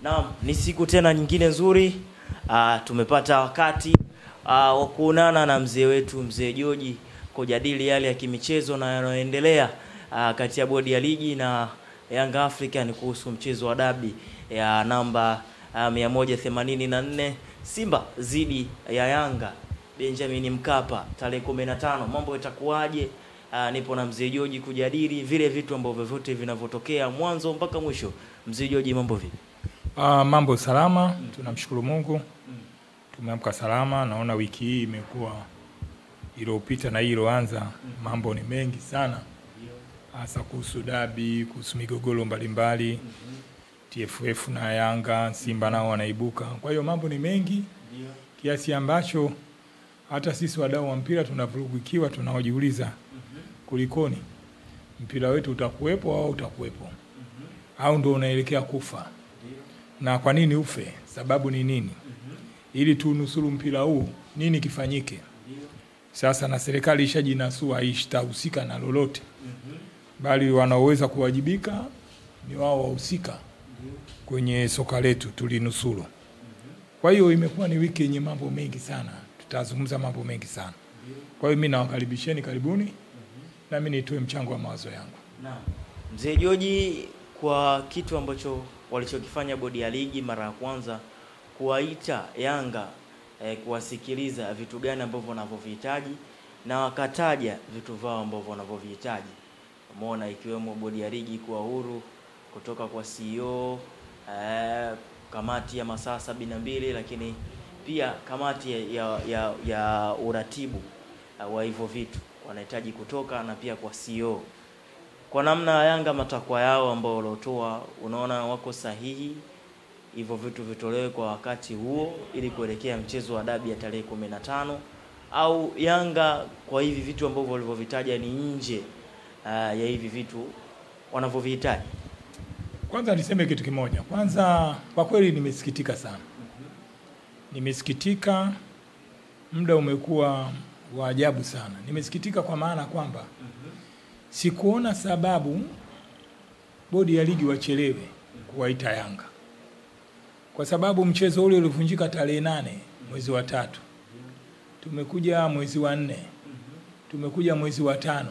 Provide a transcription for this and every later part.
Naam, ni siku tena nyingine nzuri. Tumepata wakati wa kuonana na mzee wetu Mzee George kujadili yale ya kimichezo na yanayoendelea kati ya bodi ya ligi na Young African kuhusu mchezo wa dabi ya namba 184 Simba zidi ya Yanga Benjamin Mkapa tarehe 15. Mambo yatakuwaje? Nipo na Mzee George kujadili vile vitu ambavyo vyote vinavyotokea mwanzo mpaka mwisho. Mzee George, mambo vipi? Mambo salama, tunamshukuru Mungu. Tumeamka salama. Naona wiki hii imekuwa iliyopita na hii iliyoanza, mambo ni mengi sana. Hasa kuhusu dabi, kuhusu migogoro mbalimbali. TFF na Yanga, Simba nao wanaibuka. Kwa hiyo mambo ni mengi kiasi ambacho hata sisi wadau wa mpira tunavurugikiwa, tunaojiuliza kulikoni? Mpira wetu utakuwepo au utakuwepo? Au ndio unaelekea kufa? Na kwa nini ufe? Sababu ni nini? Ili tunusuru mpira huu, nini kifanyike? Sasa na serikali ishajinasua, haitahusika na lolote. Bali wanaoweza kuwajibika ni wao wahusika kwenye soka letu tulinusuru. Kwa hiyo imekuwa ni wiki yenye mambo mengi sana. Tutazungumza mambo mengi sana. Kwa hiyo mimi nawakaribisheni, karibuni. Na mimi nitoe mchango wa mawazo yangu. Naam. Mzee George, kwa kitu ambacho walichokifanya bodi ya ligi mara ya kwanza kuwaita Yanga kuwasikiliza vitu gani ambavyo wanavyohitaji na wakataja vitu vao ambavyo wanavyohitaji. Umeona, ikiwemo bodi ya ligi kuwa huru kutoka kwa CEO, kamati ya masaa 72, lakini pia kamati ya uratibu wa hivyo vitu wanahitaji kutoka, na pia kwa CEO. Kwa namna ya Yanga, matakwa yao ambao waliotoa, unaona wako sahihi hivyo vitu vitolewe kwa wakati huo ili kuelekea mchezo wa dabi ya tarehe 15, au Yanga kwa hivi vitu ambavyo walivyovitaja ni nje ya hivi vitu wanavyovihitaji? Kwanza niseme kitu kimoja. Kwanza kwa kweli nimesikitika sana. Nimesikitika, muda umekuwa wa ajabu sana. Nimesikitika kwa maana kwamba sikuona sababu bodi ya ligi wachelewe kuwaita Yanga. Kwa sababu mchezo ule ulivunjika tarehe 8 mwezi wa 3. Tumekuja mwezi wa 4. Tumekuja mwezi wa 5.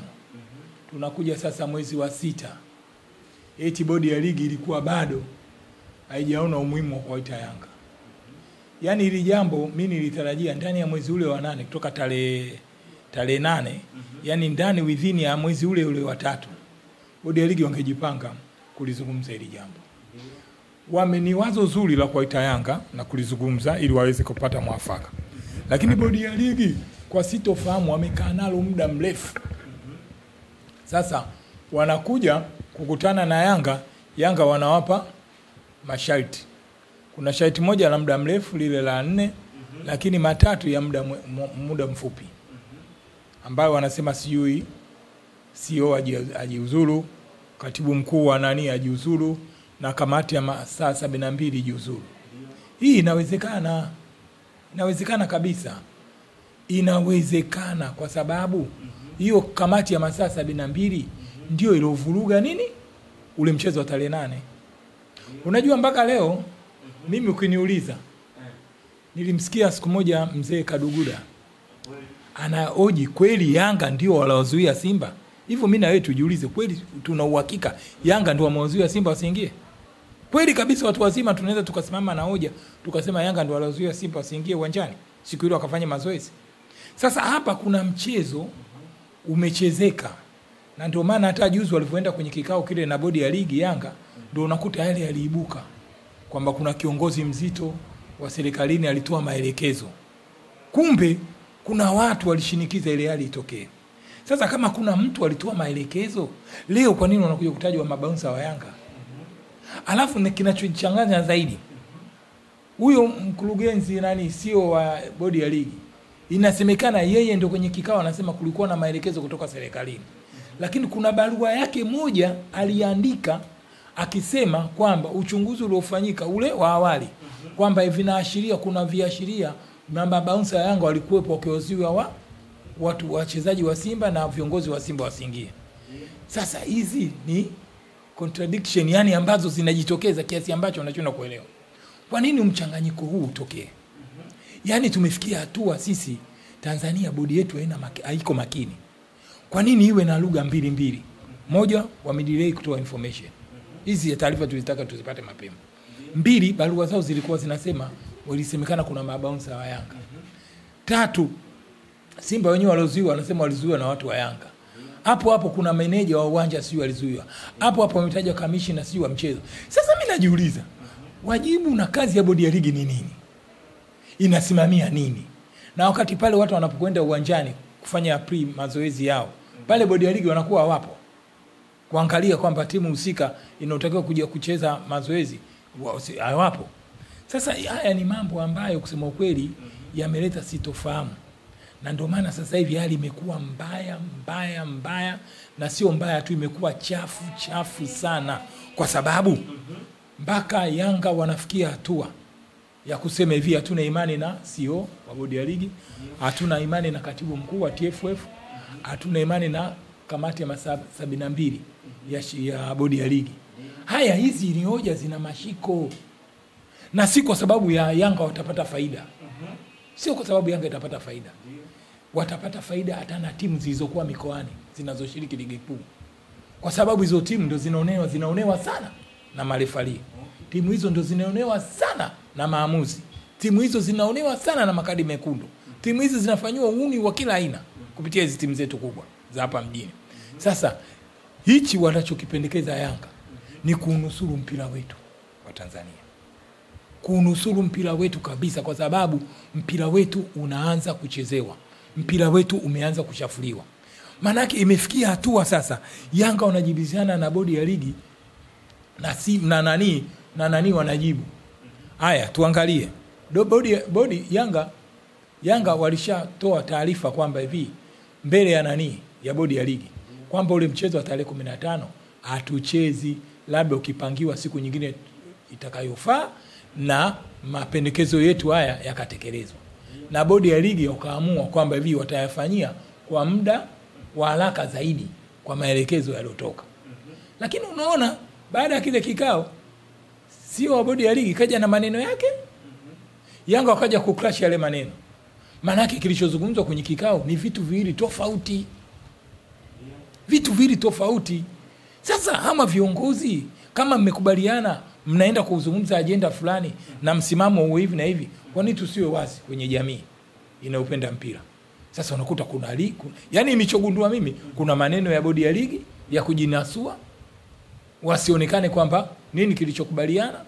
Tunakuja sasa mwezi wa 6. Eti bodi ya ligi ilikuwa bado haijaona umuhimu wa kuwaita Yanga. Yaani hili jambo mimi nilitarajia ndani ya mwezi ule wa 8 kutoka tarehe 8, yani ndani within ya mwezi ule wa 3, bodi ya ligi wangejipanga kulizungumza hili jambo. Ni wazo zuri la kuwaita Yanga na kulizungumza ili waweze kupata mwafaka. Lakini bodi ya ligi kwa sitofahamu wamekaa nalo muda mrefu. Sasa wanakuja kukutana na Yanga wanawapa masharti. Kuna sharti moja la muda mrefu lile la 4, lakini matatu ya muda mfupi. Ambayo wanasema sijui CEO ajiuzuru, katibu mkuu wa ajiuzuru, na kamati ya masaa 72 jiuzuru. Hii inawezekana. Inawezekana kabisa. Inawezekana kwa sababu hiyo kamati ya masaa 72 ndio iliyovuruga ule mchezo wa tarehe 8. Unajua mpaka leo mimi ukiniuliza, nilimsikia siku moja mzee Kaduguda anaoji kweli Yanga ndio walawazuia Simba. Hivyo mimi na wewe tujiulize, kweli tuna uhakika Yanga ndio wamewazuia Simba wasiingie? Kweli kabisa watu wazima tunaweza tukasimama na hoja tukasema Yanga ndio walawazuia Simba wasiingie uwanjani siku ile wakafanya mazoezi? Sasa hapa kuna mchezo umechezeka. Na ndio maana hata juzi walipoenda kwenye kikao kile na bodi ya ligi Yanga, ndio unakuta yale yaliibuka kwamba kuna kiongozi mzito wa serikalini alitoa maelekezo. Kumbe kuna watu walishinikiza ile hali itokee. Sasa kama kuna mtu alitoa maelekezo, leo kwa nini wanakuja kutajwa mabouncer wa Yanga? Alafu kinachochanganya zaidi, huyo mkurugenzi sio wa bodi ya ligi, inasemekana yeye ndio kwenye kikao anasema kulikuwa na maelekezo kutoka serikalini. Lakini kuna barua yake moja aliandika akisema kwamba uchunguzi uliofanyika ule wa awali kwamba vinaashiria, kuna viashiria namba bouncer Yanga walikuwepo wakiwazuia watu wachezaji wa Simba na viongozi wa Simba wasiingie. Sasa hizi ni contradiction, yani ambazo zinajitokeza kiasi ambacho unachona kuelewa. Kwa nini mchanganyiko huu utokee? Yani tumefikia hatua sisi Tanzania bodi yetu haiko makini. Kwa nini iwe na lugha mbili? Moja, wamedelay kutoa information. Hizi taarifa tulitaka tuzipate mapema. 2, barua zao zilikuwa zinasema walisemekana kuna mabouncer wa Yanga. 3, Simba wenyewe waliozuiwa wanasema walizuiwa na watu wa Yanga. Hapo kuna meneja wa uwanja sio alizuiwa. Hapo wametaja commissioner sio wa mchezo. Sasa mimi najiuliza, wajibu na kazi ya bodi ya ligi ni nini? Inasimamia nini? Na wakati pale watu wanapokwenda uwanjani kufanya mazoezi yao, pale bodi ya ligi wanakuwa wapo kuangalia kwamba timu husika inayotakiwa kuja kucheza mazoezi hawapo. Sasa haya ni mambo ambayo kusema ukweli yameleta sitofahamu. Na ndio maana sasa hivi hali imekuwa mbaya, na sio mbaya tu, imekuwa chafu sana, kwa sababu mpaka Yanga wanafikia hatua ya kusema hivi, hatuna imani na CEO wa bodi ya ligi, hatuna imani na katibu mkuu wa TFF, hatuna imani na kamati ya 72 ya bodi ya ligi. Haya, hizi ni hoja zina mashiko, na si kwa sababu ya Yanga watapata faida. Sio kwa sababu Yanga itapata faida. Watapata faida hata na timu zilizokuwa mikoani zinazoshiriki ligi kuu. Kwa sababu hizo timu ndio zinaonewa sana na marefali. Timu hizo ndio zinaonewa sana na maamuzi. Timu hizo zinaonewa sana na makadi mekundu. Timu hizo zinafanywa uhuni wa kila aina kupitia hizo timu zetu kubwa za hapa mjini. Sasa hichi wanachokipendekeza Yanga ni kuunusuru mpira wetu wa Tanzania. Kuunusuru mpira wetu kabisa, kwa sababu mpira wetu unaanza kuchezewa. Mpira wetu umeanza kuchafuliwa. Manake imefikia hatua sasa Yanga wanajibizana na bodi ya ligi na nani wanajibu. Haya, tuangalie. Bodi Yanga walishatoa taarifa kwamba hivi mbele ya bodi ya ligi kwamba ule mchezo wa tarehe 15 hatuchezi, labda ukipangiwa siku nyingine itakayofaa, na mapendekezo yetu haya yakatekelezwa. Na bodi ya ligi wakaamua kwamba hivi watayafanyia kwa muda wa haraka zaidi kwa maelekezo yaliyotoka. Lakini unaona baada ya kile kikao, sio wa bodi ya ligi kaja na maneno yake, Yanga wakaja kucrash yale maneno. Maana yake kilichozungumzwa kwenye kikao ni vitu viwili tofauti. Sasa ama viongozi kama mmekubaliana mnaenda kuzungumza ajenda fulani na msimamo huo hivi na hivi, kwa nini tusiwe wazi kwenye jamii inaupenda mpira? Sasa unakuta kuna yani nilichogundua mimi, kuna maneno ya bodi ya ligi ya kujinasua wasionekane kwamba nini kilichokubaliana,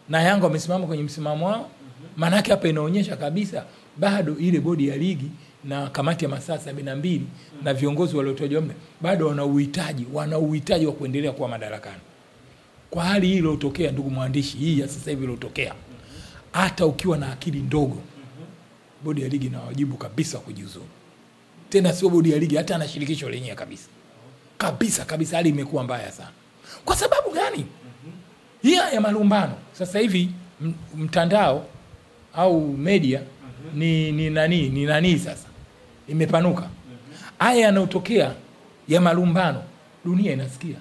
na Yanga wamesimama kwenye msimamo wao. Maana yake hapa inaonyesha kabisa bado ile bodi ya ligi na kamati ya masaa 72 na viongozi waliotajwa bado wana uhitaji wa kuendelea kuwa madarakani. Kwa hali hii iliyotokea, ndugu mwandishi, hii ya sasa hivi iliyotokea, hata ukiwa na akili ndogo, bodi ya ligi na wajibu kabisa kujiuzuru. Tena sio bodi ya ligi, hata na shirikisho lenyewe kabisa. Hali imekuwa mbaya sana. Kwa sababu gani? Hii ya malumbano sasa hivi mtandao au media ni nani sasa imepanuka. Haya yanayotokea ya malumbano dunia inasikia.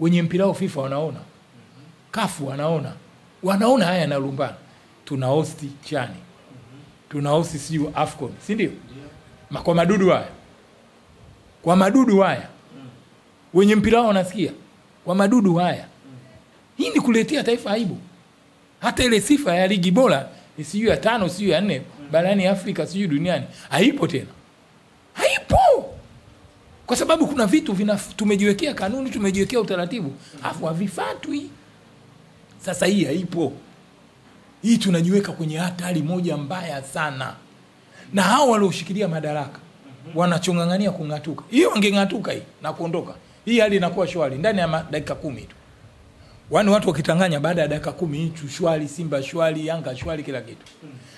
Wenye mpira wa FIFA wanaona, kafu wanaona haya na lumbano. Tuna hosti chani, tuna hosti siyo Afcon, si ndio? Kwa madudu haya wenye mpira wao wanasikia kwa madudu haya. Hii ni kuletea taifa aibu. Hata ile sifa ya ligi bora isiyo ya 5 siyo ya 4 barani Afrika siyo duniani haipo tena. Haipo. Kwa sababu kuna vitu tumejiwekea kanuni, tumejiwekea utaratibu, afu havifuatwi. Sasa hii haipo. Hii tunajiweka kwenye hatari moja mbaya sana. Na hao walioshikilia madaraka wanachongangania kungatuka. Hiyo wangengatuka hii na kuondoka, hii hali inakuwa shwari ndani ya dakika 10 tu. Watu wakitanganya baada ya dakika 10 hicho shwari, Simba shwari, Yanga shwari, kila kitu.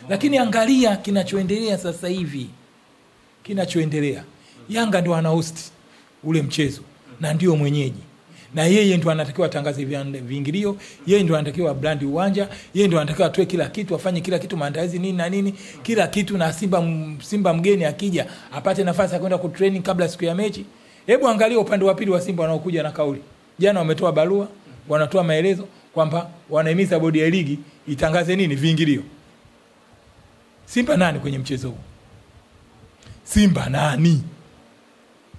Lakini angalia kinachoendelea sasa hivi. Yanga ndio ana host ule mchezo na ndio mwenyeji. Na yeye ndio anatakiwa atangaze viingilio, yeye ndio anatakiwa brand uwanja, yeye ndio anatakiwa atoe kila kitu, afanye kila kitu, maandalizi nini na nini, kila kitu. Na Simba mgeni akija apate nafasi ya kwenda kutraining kabla siku ya mechi. Hebu angalia upande wa pili wa Simba wanaokuja na kauli. Jana wametoa barua, wanatoa maelezo kwamba wanahimiza bodi ya ligi itangaze nini viingilio. Simba nani kwenye mchezo huu? Simba nani?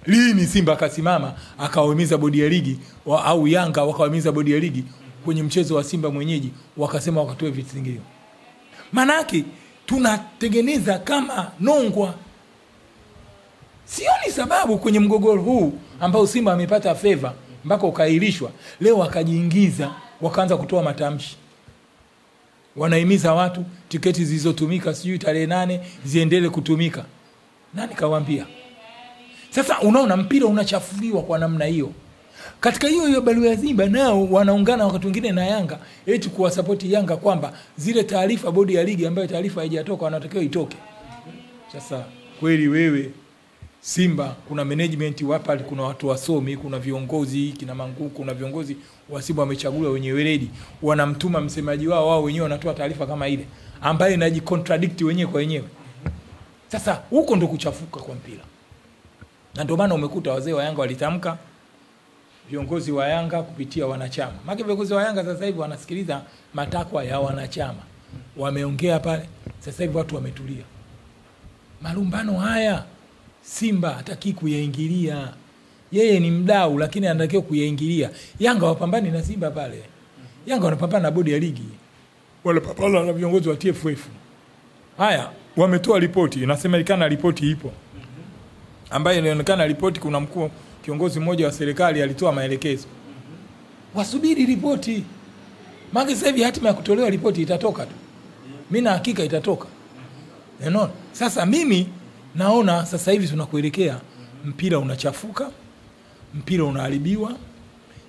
Lini Simba akasimama akawahimiza bodi ya ligi au Yanga wakawahimiza bodi ya ligi kwenye mchezo wa Simba mwenyeji wakasema wakatoe viingilio? Manake tunatengeneza kama nongwa. Sioni sababu kwenye mgogoro huu ambao Simba amepata favor mpaka ukaahirishwa, leo wakajiingiza wakaanza kutoa matamshi. Wanahimiza watu tiketi zilizotumika sijui tarehe 8 ziendelee kutumika. Nani kawaambia? Sasa unaona mpira unachafuliwa kwa namna hiyo. Katika hiyo barua ya Simba nao wanaungana wakati mwingine na Yanga eti kuwasapoti Yanga kwamba zile taarifa bodi ya ligi ambayo taarifa haijatoka wanatakiwa itoke. Sasa kweli wewe Simba kuna management hapa, kuna watu wasomi, kuna viongozi kina Mangu, kuna viongozi wa Simba wamechaguliwa wenye weledi, wanamtuma msemaji wao wenyewe wanatoa taarifa kama ile ambayo inajicontradict wenyewe kwa wenyewe. Sasa huko ndo kuchafuka kwa mpira. Na ndio maana umekuta wazee wa Yanga walitamka, viongozi wa Yanga kupitia wanachama. Maana viongozi wa Yanga sasa hivi wanasikiliza matakwa ya wanachama. Wameongea pale, sasa hivi watu wametulia. Malumbano haya Simba hataki kuyaingilia. Yeye ni mdau lakini anatakiwa kuyaingilia. Yanga wapambani na Simba pale. Yanga wanapambana na bodi ya ligi. Wale papala na viongozi wa TFF. Haya, wametoa ripoti, inasemekana ripoti ipo. Ambayo inaonekana ripoti kuna mkuu kiongozi mmoja wa serikali alitoa maelekezo. Wasubiri ripoti. Maana sasa hivi hatima ya kutolewa ripoti itatoka tu. Mimi na hakika itatoka. Unaona? Sasa mimi naona sasa hivi tunakuelekea mpira unachafuka, mpira unaharibiwa.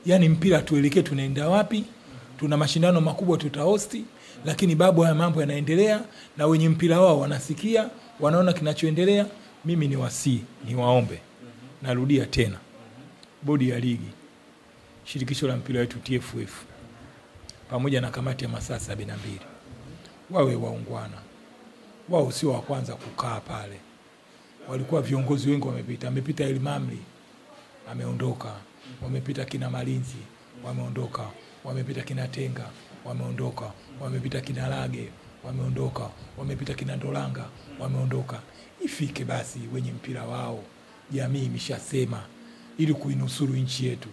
Yaani mpira tuelekee tunaenda wapi? Tuna mashindano makubwa tutahosti, lakini babu haya mambo yanaendelea na wenye mpira wao wanasikia, wanaona kinachoendelea. Mimi ni waombe. Narudia tena. Bodi ya ligi, shirikisho la mpira wetu TFF pamoja na kamati ya masaa 72 wawe waungwana. Wao sio wa kwanza kukaa pale. Walikuwa viongozi wengi wamepita. Amepita Elimamli, ameondoka. Wamepita kina Malinzi, wameondoka. Wamepita kina Tenga, wameondoka. Wamepita kina Lage, wameondoka. Wamepita kina Ndolanga, wameondoka. Ifike basi wenye mpira wao. Jamii imeshasema ili kuinusuru nchi yetu.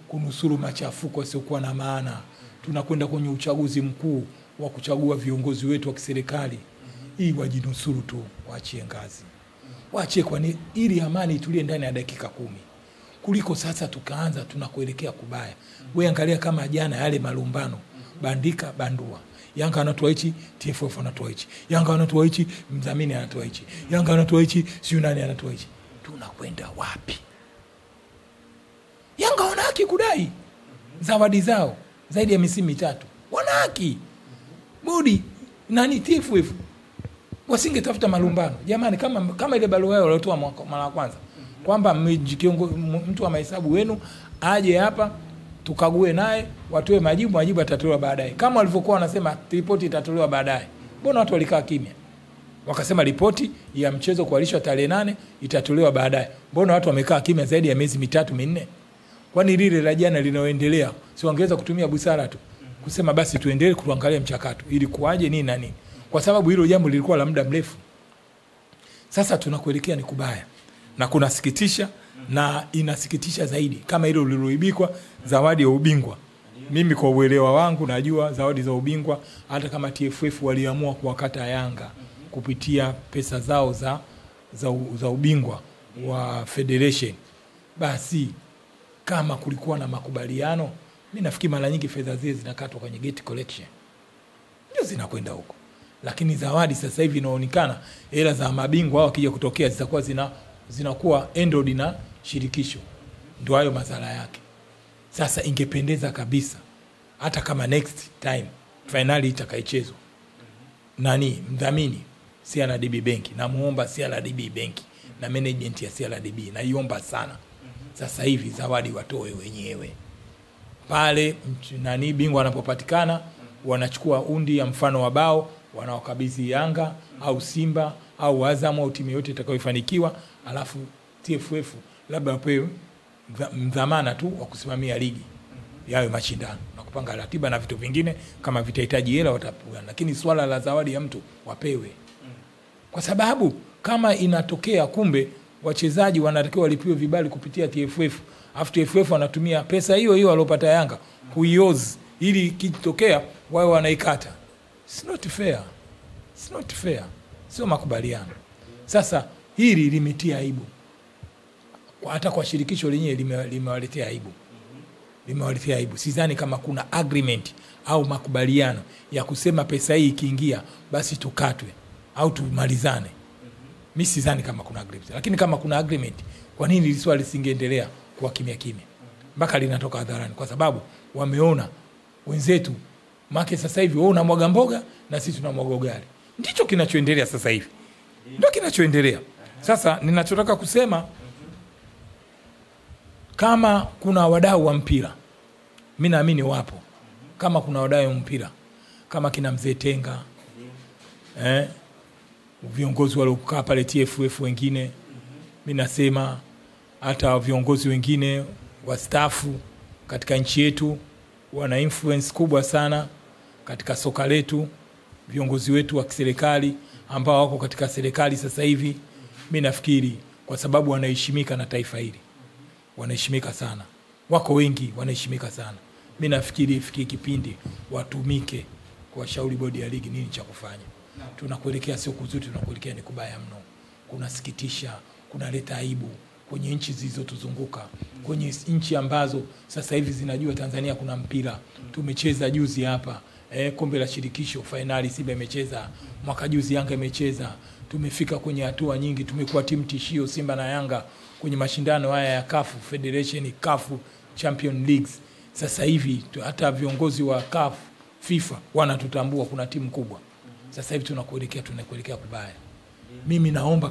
Kunusuru machafuko yasiokuwa na maana. Tunakwenda kwenye uchaguzi mkuu wa kuchagua viongozi wetu wa kiserikali. Hii wajinusuru tu, waachie ngazi. Waachie kwani ili amani itulie ndani ya dakika 10. Kuliko sasa tukaanza tunakuelekea kubaya. Wewe angalia kama jana yale malumbano, bandika bandua. Yanga anatoa hichi, TFF anatoa hichi. Yanga anatoa hichi, mdhamini anatoa hichi. Yanga anatoa hichi, sio nani anatoa hichi. Tunakwenda wapi? Yanga wana haki kudai zawadi zao zaidi ya misimu 3. Wana haki. Bodi nani TFF wasingetafuta malumbano. Jamani, kama ile barua yao walitoa mara kwanza kwamba mtu wa mahesabu wenu aje hapa tukague naye, watoe majibu atatolewa baadaye. Kama walivyokuwa wanasema ripoti itatolewa baadaye. Mbona watu walikaa kimya? Wakasema ripoti ya mchezo kualishwa tarehe 8 itatolewa baadaye. Mbona watu wamekaa kimya zaidi ya miezi 3-4? Kwani lile la jana linaoendelea si wangeweza kutumia busara tu kusema basi tuendelee kuangalia mchakato ili kuaje nini na nini? Kwa sababu hilo jambo lilikuwa la muda mrefu. Sasa tunakuelekea ni kubaya. Na kunasikitisha na inasikitisha zaidi kama hilo liloibikwa zawadi ya ubingwa. Mimi kwa uelewa wangu najua zawadi za ubingwa hata kama TFF waliamua kuwakata Yanga kupitia pesa zao za ubingwa wa Federation. Basi kama kulikuwa na makubaliano, mimi nafikiri mara nyingi fedha zile zinakatwa kwenye gate collection. Ndio zinakwenda huko. Lakini zawadi sasa hivi inaonekana hela za mabingwa hao wakija kutokea zitakuwa zinakuwa ended na shirikisho. Ndio hayo madhara yake. Sasa ingependeza kabisa hata kama next time finali itakaichezwa. Nani mdhamini CRDB Bank, na muomba CRDB Bank na management ya CRDB naiomba sana. Sasa hivi zawadi watoe wenyewe. Pale nani bingwa anapopatikana wanachukua undi ya mfano wa bao wanawakabidhi Yanga au Simba au Azam au timu yote itakayofanikiwa, alafu TFF labda wapewe mdhamana tu wa kusimamia ligi yawe mashindano na kupanga ratiba na vitu vingine, kama vitahitaji hela watapewa, lakini swala la zawadi ya mtu wapewe. Kwa sababu kama inatokea kumbe wachezaji wanatakiwa walipiwe vibali kupitia TFF, afu TFF wanatumia pesa hiyo hiyo aliyopata Yanga kuioz ili kitokea wao wanaikata. It's not fair. It's not fair. Sio makubaliano. Sasa hili limetia aibu. Hata kwa shirikisho lenyewe limewaletea aibu. Limewaletea aibu. Sidhani kama kuna agreement au makubaliano ya kusema pesa hii ikiingia basi tukatwe au tumalizane. Mimi sidhani kama kuna agreement. Lakini kama kuna agreement, kwa nini hili swali lisingeendelea kwa kimya kimya mpaka linatoka hadharani? Kwa sababu wameona wenzetu make sasa hivi wao unamwaga mboga na sisi tunamwaga ugali. Ndicho kinachoendelea sasa hivi. Ndio kinachoendelea. Sasa ninachotaka kusema, kama kuna wadau wa mpira, mimi naamini wapo. Kama kuna wadau wa mpira kama kina Mzee Tenga, viongozi waliokaa pale TFF wengine, mimi nasema hata viongozi wengine wastaafu katika nchi yetu wana influence kubwa sana katika soka letu. Viongozi wetu wa kiserikali ambao wako katika serikali sasa hivi, mimi nafikiri kwa sababu wanaheshimika na taifa hili, wanaheshimika sana, wako wengi wanaheshimika sana. Mimi nafikiri ifikie kipindi watumike kwa shauri bodi ya ligi nini cha kufanya. Tunakuelekea sio kuzuri, tunakuelekea ni kubaya mno. Kunasikitisha, kunaleta aibu kwenye nchi zilizotuzunguka, kwenye nchi ambazo sasa hivi zinajua Tanzania kuna mpira. Tumecheza juzi hapa kombe la shirikisho finali, Simba imecheza, mwaka juzi Yanga imecheza. Tumefika kwenye hatua nyingi, tumekuwa timu tishio Simba na Yanga kwenye mashindano haya ya CAF Federation, CAF Champion Leagues. Sasa hivi hata viongozi wa CAF FIFA wanatutambua kuna timu kubwa. Sasa hivi tunakuelekea kubaya. Mimi naomba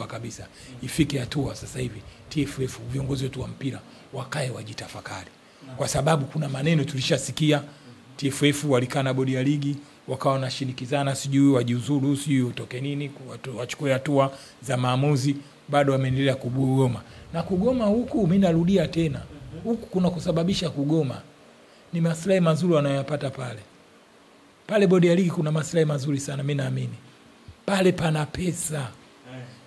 kabisa ifike hatua sasa hivi TFF, viongozi wetu wa mpira wakae wajitafakari. Kwa sababu kuna maneno tulishasikia TFF walikaa na bodi ya ligi wakawa na shinikizana, sijui wajiuzuru, sijui utoke nini, wachukue hatua za maamuzi, bado wameendelea kugoma. Na kugoma huku, mimi narudia tena, huku kuna kusababisha kugoma ni maslahi mazuri wanayopata pale. Pale bodi ya ligi kuna maslahi mazuri sana, mimi naamini. Pale pana pesa.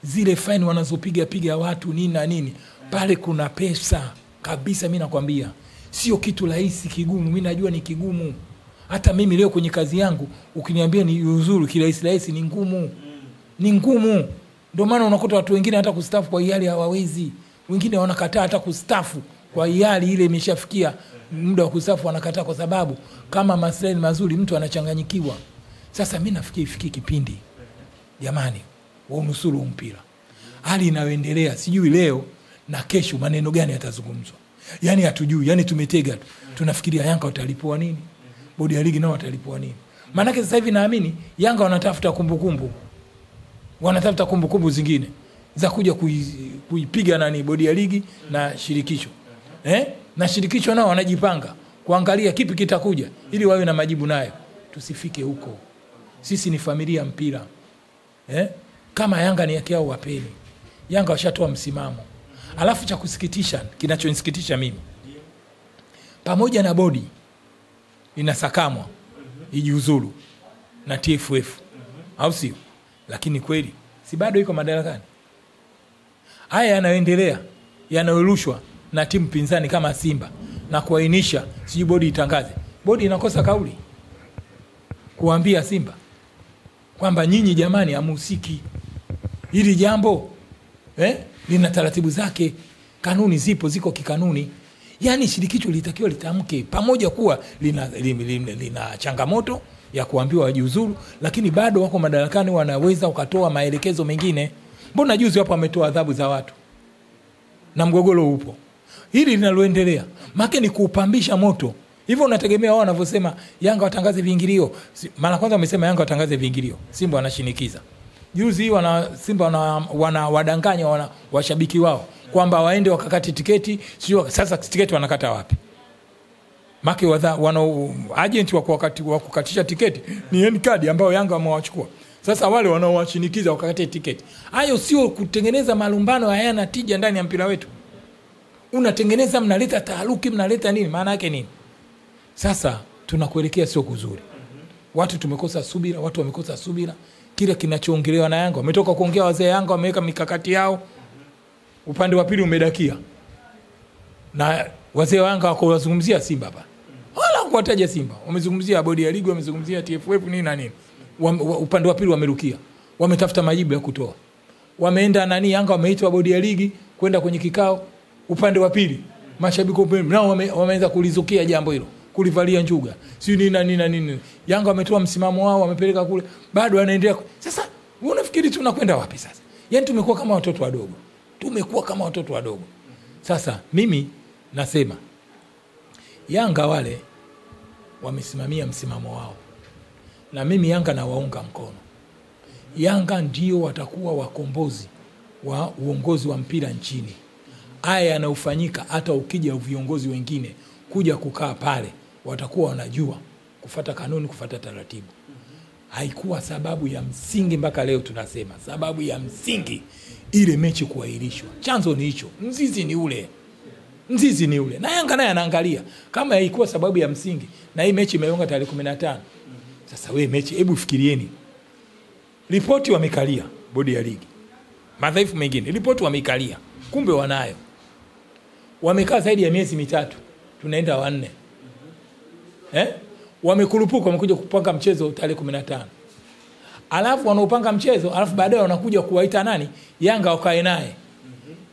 Zile fine wanazopiga watu nini na nini, pale kuna pesa kabisa. Mimi nakwambia sio kitu rahisi, kigumu. Mimi najua ni kigumu. Hata mimi leo kwenye kazi yangu ukiniambia ni uzuri kirahisi ni ngumu. Ni ngumu. Ndio maana unakuta watu wengine hata kustafu kwa hiari hawawezi. Wengine wanakataa hata kustafu kwa hiari, ile imeshafikia muda wa kustafu wanakataa, kwa sababu kama maslahi mazuri mtu anachanganyikiwa. Sasa mimi nafikiri ifiki kipindi, jamani, waunusuru mpira. Hali inayoendelea sijui leo na kesho maneno gani yatazungumzwa. Yaani hatujui, yaani tumetega tu. Tunafikiria Yanga watalipwa nini? Bodi ya ligi nao watalipwa nini? Maana sasa hivi naamini Yanga wanatafuta kumbukumbu. Wanatafuta kumbukumbu zingine za kuja kuipiga nani bodi ya ligi na shirikisho. Na shirikisho nao wanajipanga kuangalia kipi kitakuja ili wawe na majibu nayo. Tusifike huko. Sisi ni familia mpira. Kama Yanga ni yake yao wapeni. Yanga washatoa msimamo. Alafu cha kusikitisha, kinachonisikitisha mimi, pamoja na bodi inasakamwa ijiuzulu na TFF, au sio? Lakini kweli si bado iko madarakani. Haya yanaendelea, yanaorushwa na timu pinzani kama Simba na kuainisha siji bodi itangaze. Bodi inakosa kauli kuambia Simba kwamba nyinyi jamani hamuhusiki. Hili jambo lina taratibu zake, kanuni ziko kikanuni. Yaani shirikisho litakiwa litamke pamoja kuwa lina changamoto ya kuambiwa wajiuzuru, lakini bado wako madarakani, wanaweza ukatoa maelekezo mengine. Mbona juzi hapo ametoa adhabu za watu na mgogoro upo? Hili linaloendelea maana ni kupambisha moto. Hivyo unategemea wao wanavyosema Yanga watangaze viingilio. Mara kwanza wamesema Yanga watangaze viingilio, Simba wanashinikiza. Juzi Simba wadanganya washabiki wao kwamba waende wakakate tiketi. Sio sasa tiketi wanakata wapi? Maki wana agent wa kukatisha tiketi ni N-card ambao Yanga wamewachukua. Sasa wale wanaowashinikiza wakakate tiketi. Hayo sio kutengeneza malumbano hayana tija ndani ya mpira wetu. Unatengeneza, mnaleta taharuki, mnaleta nini? Maana yake nini? Sasa tunakuelekea sio kuzuri. Watu tumekosa subira, watu wamekosa subira. Kile kinachoongelewa na Yanga, wametoka kuongea wazee Yanga, wameweka mikakati yao. Upande wa pili umedakia. Na wazee wa Yanga wako wazungumzia Simba hapa. Wala kuwataja Simba. Wamezungumzia bodi ya ligi, wamezungumzia TFF nini na nini. Upande wa pili wamerukia. Wametafuta majibu ya kutoa. Wameenda nani, Yanga wameitwa bodi ya ligi kwenda kwenye kikao. Upande wa pili mashabiki nao wameanza kulizukia jambo hilo, kulivalia njuga, si nini na nini. Yanga wametoa msimamo wao, wamepeleka kule, bado wanaendelea. Sasa unafikiri tunakwenda wapi sasa? Yaani tumekuwa kama watoto wadogo. Tumekuwa kama watoto wadogo. Sasa mimi nasema Yanga wale wamesimamia msimamo wao. Na mimi Yanga na waunga mkono. Yanga ndio watakuwa wakombozi wa uongozi wa mpira nchini. Haya yanayofanyika, hata ukija viongozi wengine kuja kukaa pale, watakuwa wanajua kufuata kanuni, kufuata taratibu. Haikuwa sababu ya msingi mpaka leo tunasema sababu ya msingi ile mechi kuahirishwa. Chanzo ni hicho. Mzizi ni ule. Na Yanga naye anaangalia kama haikuwa sababu ya msingi na hii mechi imeonga tarehe 15. Sasa wewe mechi, hebu fikirieni. Ripoti wamekalia bodi ya ligi. Madhaifu mengine, ripoti wamekalia. Kumbe wanayo. Wamekaa zaidi ya miezi 3. Tunaenda 4. Wamekurupuka, wamekuja kupanga mchezo tarehe 15. Alafu wanaopanga mchezo, alafu baadaye wanakuja kuwaita nani? Yanga wakae naye.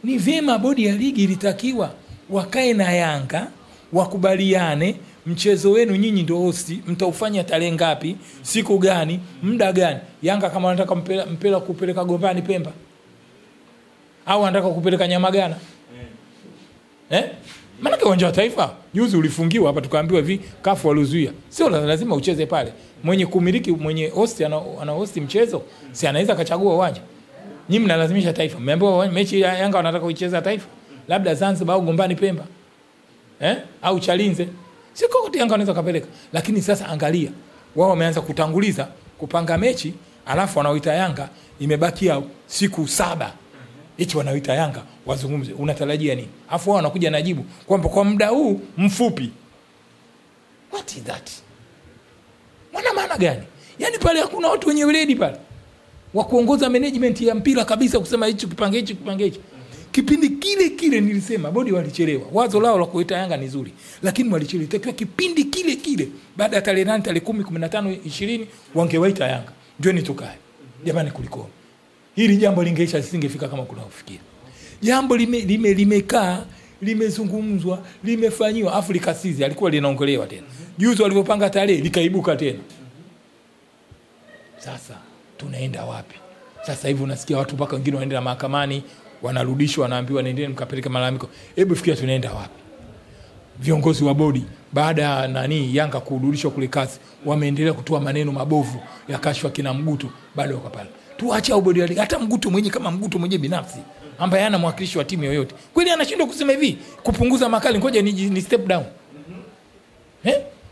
Ni vyema bodi ya ligi ilitakiwa wakae na Yanga, wakubaliane mchezo wenu nyinyi ndio hosti, mtaufanya tarehe ngapi, siku gani, muda gani. Yanga kama wanataka mpira kupeleka Gombani Pemba, au wanataka kupeleka Nyamagana. Maana uwanja wa Taifa juzi ulifungiwa hapa, tukaambiwa hivi kafu walizuia. Sio lazima ucheze pale. Mwenye kumiliki, mwenye host ana host mchezo, si anaweza kachagua uwanja. Nyinyi mnalazimisha Taifa. Mmeambiwa mechi ya Yanga wanataka kuicheza Taifa, labda Zanzibar au Gombani Pemba. Au Chalinze. Sio kote Yanga wanaweza kapeleka. Lakini sasa angalia, wao wameanza kutanguliza kupanga mechi, alafu wanaoita Yanga imebakia siku 7. Hicho wanaoita Yanga wazungumze, unatarajia nini? Alafu wao wanakuja na jibu kwamba kwa muda huu mfupi. What is that? Wana maana gani? Yaani pale hakuna watu wenye weledi pale wa kuongoza management ya mpira kabisa, kusema hicho kipange hicho kipange hicho. Kipindi kile nilisema bodi walichelewa. Wazo lao la kuita Yanga ni zuri, lakini walichelewa. Itakiwa kipindi kile baada ya tarehe 8, tarehe 10, 15, 20 wangewaita Yanga. Ndio ni tukae. Jamani, kuliko hili jambo lingeisha, lisingefika kama kuna kufikia. Jambo limekaa, limezungumzwa, limefanywa. Afrika Sizi alikuwa linaongelewa tena. Juzi walipopanga tarehe likaibuka tena. Sasa tunaenda wapi? Sasa hivi unasikia watu mpaka wengine wanaenda mahakamani, wanarudishwa, wanaambiwa nendeni mkapeleke malalamiko. Hebu fikiria tunaenda wapi? Viongozi wa bodi baada ya Yanga kurudishwa kule kazi, wameendelea kutoa maneno mabovu ya kashfa kina Mguto, bado wako pale. Tuache bodi ya ligi, hata Mguto mwenyewe kama Mguto mwenyewe binafsi ambaye hana mwakilishi wa timu yoyote. Kweli anashindwa kusema hivi, kupunguza makali, ngoja ni step down.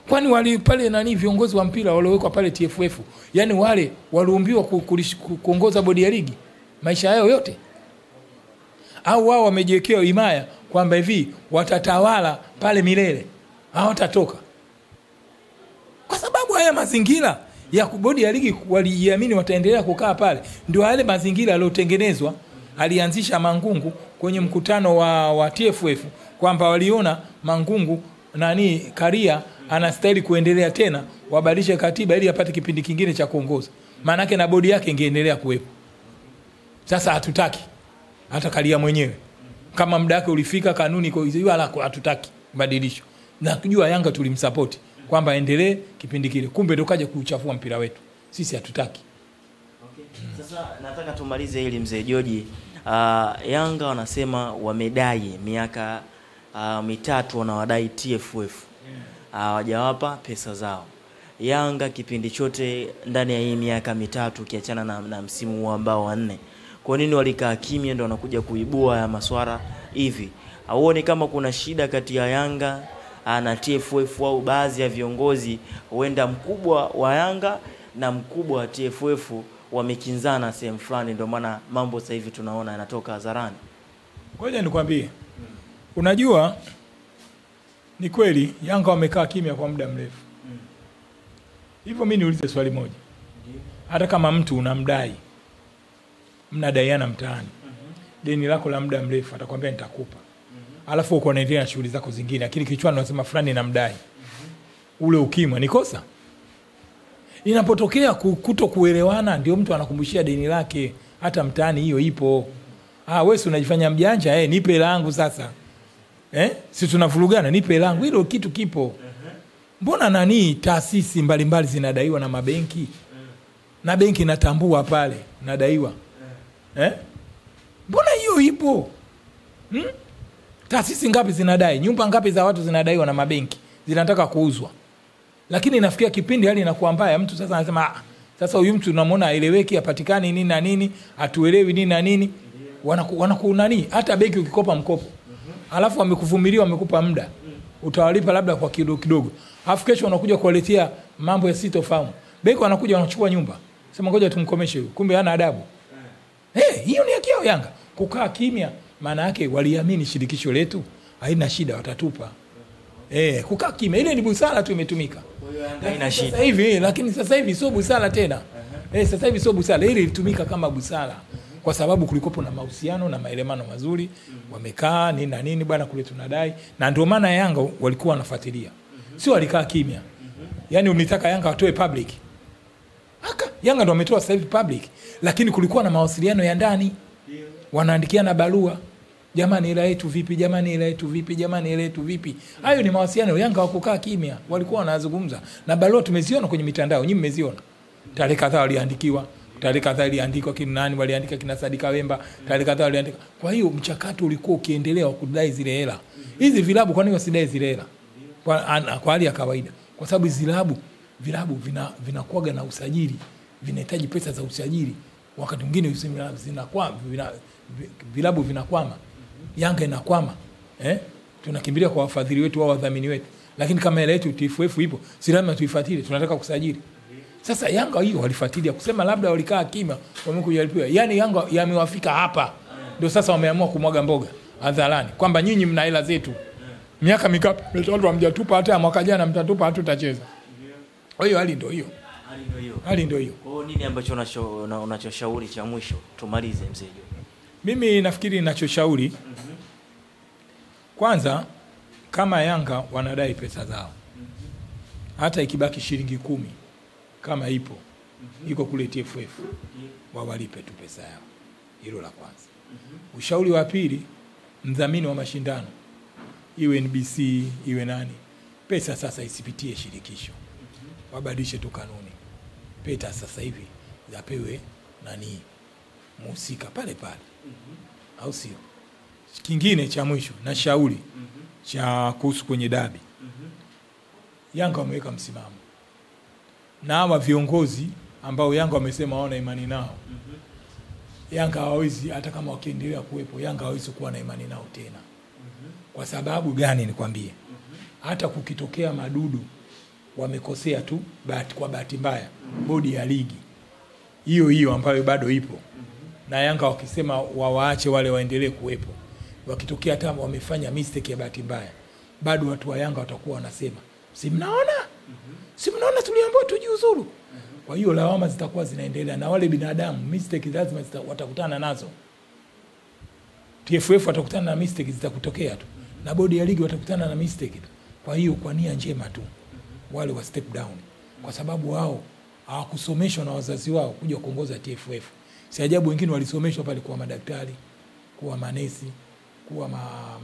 Kwani wali pale viongozi wa mpira waliowekwa pale TFF, yani wale waliumbiwa kuongoza bodi ya ligi maisha yao yote? Au wao wamejiwekea himaya kwamba hivi watatawala pale milele, hawatatoka? Kwa sababu haya mazingira ya bodi ya ligi waliamini wataendelea kukaa pale. Ndio yale mazingira yaliyotengenezwa, alianzisha Mangungu kwenye mkutano wa TFF kwamba waliona Mangungu Karia anastahili kuendelea tena, wabadilishe katiba ili apate kipindi kingine cha kuongoza. Maana yake na bodi yake ingeendelea kuwepo. Sasa hatutaki. Hata Karia mwenyewe kama muda wake ulifika, kanuni kwa hiyo hatutaki badilisho. Na kujua Yanga tulimsupport kwamba endelee kipindi kile, kumbe ndo kaja kuchafua mpira wetu. Sisi hatutaki. Sasa nataka tumalize hili mzee George. Yanga wanasema wamedai miaka 3 wanawadai TFF. Hawajawapa pesa zao. Yanga kipindi chote ndani ya hii miaka 3 kiachana na msimu ambao wa 4. Kwa nini walikaa kimya ndio wanakuja kuibua ya maswara hivi? Hauoni kama kuna shida kati ya Yanga na TFF, au baadhi ya viongozi huenda mkubwa wa Yanga na mkubwa wa TFF wamekinzana sehemu fulani, ndio maana mambo sasa hivi tunaona yanatoka hadharani? Ngoja nikwambie. Unajua ni kweli Yanga wamekaa kimya kwa muda mrefu. Hivyo mimi niulize swali moja. Hata kama mtu unamdai, mnadaiana mtaani, deni lako la muda mrefu atakwambia nitakupa. Alafu uko unaendelea na shughuli zako zingine, lakini kichwani unasema fulani namdai. Ule ukimya ni kosa. Inapotokea kutokuelewana ndio mtu anakumbushia deni lake, hata mtaani hiyo ipo. Wewe unajifanya mjanja, nipe langu sasa. Si tunavurugana, nipe langu. Hilo kitu kipo. Mbona taasisi mbalimbali zinadaiwa na mabenki? Na benki natambua pale nadaiwa. Mbona hiyo ipo? Taasisi ngapi zinadai? Nyumba ngapi za watu zinadaiwa na mabenki? Zinataka kuuzwa. Lakini inafikia kipindi hali inakuwa mbaya, mtu sasa anasema sasa huyu mtu tunamwona aeleweki, apatikani nini na nini, atuelewi nini na nini. Wanakunani hata benki ukikopa mkopo. Alafu wamekuvumilia, wamekupa muda. Utawalipa labda kwa kidogo. Alafu kesho wanakuja kuwaletea mambo ya sitofahamu. Benki wanakuja wanachukua nyumba. Sema ngoja tumkomeshe huyu. Kumbe hana adabu. Hiyo ni haki yao Yanga. Kukaa kimya maana yake waliamini shirikisho letu haina shida, watatupa. Kukaa kimya ile ni busara tu imetumika. Haina shida. Sasa hivi lakini sasa hivi sio busara tena. Sasa hivi sio busara, ile ilitumika kama busara. Kwa sababu kulikopo na mahusiano na maelewano mazuri, wamekaa nini na nini bwana kule tunadai, na ndio maana Yanga walikuwa wanafuatilia. Sio walikaa kimya. Yaani unitaka Yanga watoe public. Yanga ndio wametoa sasa hivi public, lakini kulikuwa na mawasiliano ya ndani. Wanaandikiana barua. Jamani ila yetu vipi? Jamani ila yetu vipi? Jamani ila yetu vipi? Hayo ni mawasiliano. Yanga hawakukaa kimya. Walikuwa wanazungumza. Na barua tumeziona kwenye mitandao, nyinyi mmeziona. Tarehe kadhaa waliandikiwa, tarehe kadhaa iliandikwa kina nani waliandika kina Sadika Wemba, tarehe kadhaa waliandika. Kwa hiyo mchakato ulikuwa ukiendelea wa kudai zile hela. Hizi vilabu kwa nini wasidai zile hela? Kwa hali ya kawaida. Kwa sababu vilabu vinakuaga na usajili, vinahitaji pesa za usajili. Wakati mwingine vilabu vinakwama, Yanga inakwama. Tunakimbilia kwa wafadhili wetu au wadhamini wetu. Lakini kama hela yetu TFF ipo, si lazima tuifuatilie, tunataka kusajili. Sasa Yanga hiyo walifuatilia, kusema labda walikaa kimya, wamekuja walipewa. Yaani Yanga yamewafika hapa. Ndio sasa wameamua kumwaga mboga hadharani kwamba nyinyi mna hela zetu. Miaka mingapi watu hamjatupa, hata mwaka jana mtatupa, hatutacheza. Kwa hiyo hali ndio hiyo. Hali ndio hiyo. Kwa nini ambacho unachoshauri cha mwisho tumalize mzee? Mimi nafikiri ninachoshauri kwanza, kama Yanga wanadai pesa zao, hata ikibaki shilingi 10 kama ipo iko kule TFF, wawalipe tu pesa yao. Hilo la kwanza. Ushauri wa pili, mdhamini wa mashindano iwe NBC iwe nani, pesa sasa isipitie shirikisho. Wabadilishe tu kanuni. Pesa sasa hivi zapewe nani mhusika pale. Au sio? Kingine cha mwisho na shauri cha kuhusu kwenye dabi. Yanga wameweka msimamo. Na hawa viongozi ambao Yanga wamesema hawana imani nao. Yanga hawezi, hata kama wakiendelea kuwepo, Yanga hawezi kuwa na imani nao tena. Kwa sababu gani nikwambie? Hata kukitokea madudu wamekosea tu kwa bahati mbaya, bodi ya ligi hiyo ambayo bado ipo, na Yanga wakisema waache wale waendelee kuwepo, wakitokea hata wamefanya mistake ya bahati mbaya, bado watu wa Yanga watakuwa wanasema si mnaona? Si mnaona tuliambiwa tujiuzuru? Kwa hiyo lawama zitakuwa zinaendelea, na wale binadamu mistake lazima watakutana nazo. TFF watakutana na mistake zitakutokea tu, na bodi ya ligi watakutana na mistake tu. Kwa hiyo kwa nia njema tu wale wa step down, kwa sababu wao hawakusomeshwa na wazazi wao kuja kuongoza TFF. Si ajabu wengine walisomeshwa pale kuwa madaktari, kuwa manesi, kuwa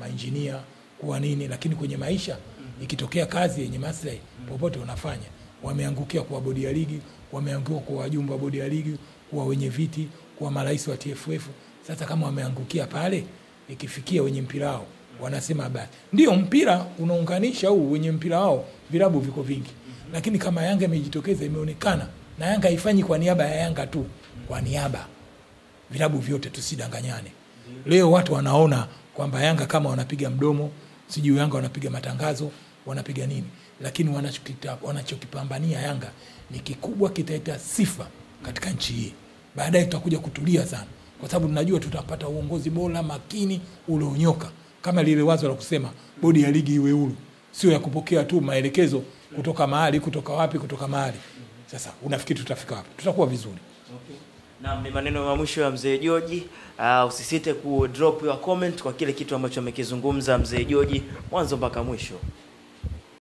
maengineer, kuwa nini, lakini kwenye maisha ikitokea kazi yenye maslahi popote wanafanya. Wameangukia kwa bodi ya ligi, wameangukia kwa wajumbe wa bodi ya ligi, kwa wenye viti, kwa marais wa TFF. Sasa kama wameangukia pale, ikifikia wenye mpira wao wanasema basi. Ndio mpira unaunganisha huu wenye mpira wao, vilabu viko vingi. Lakini kama Yanga imejitokeza, imeonekana, na Yanga haifanyi kwa niaba ya Yanga tu, kwa niaba vilabu vyote, tusidanganyane. Leo watu wanaona kwamba Yanga kama wanapiga mdomo, sijui Yanga wanapiga matangazo, wanapiga nini, lakini wanachokipambania Yanga ni kikubwa, kitaita sifa katika nchi hii. Baadaye tutakuja kutulia sana, kwa sababu tunajua tutapata uongozi bora, makini, ulionyoka. kama lile wazo la kusema bodi ya ligi iwe huru, sio ya kupokea tu maelekezo kutoka mahali, kutoka mahali. Sasa unafikiri tutafika wapi? Tutakuwa vizuri. Okay. Na ni maneno ya mwisho ya mzee George. Usisite ku drop your comment kwa kile kitu ambacho amekizungumza mzee George mwanzo mpaka mwisho.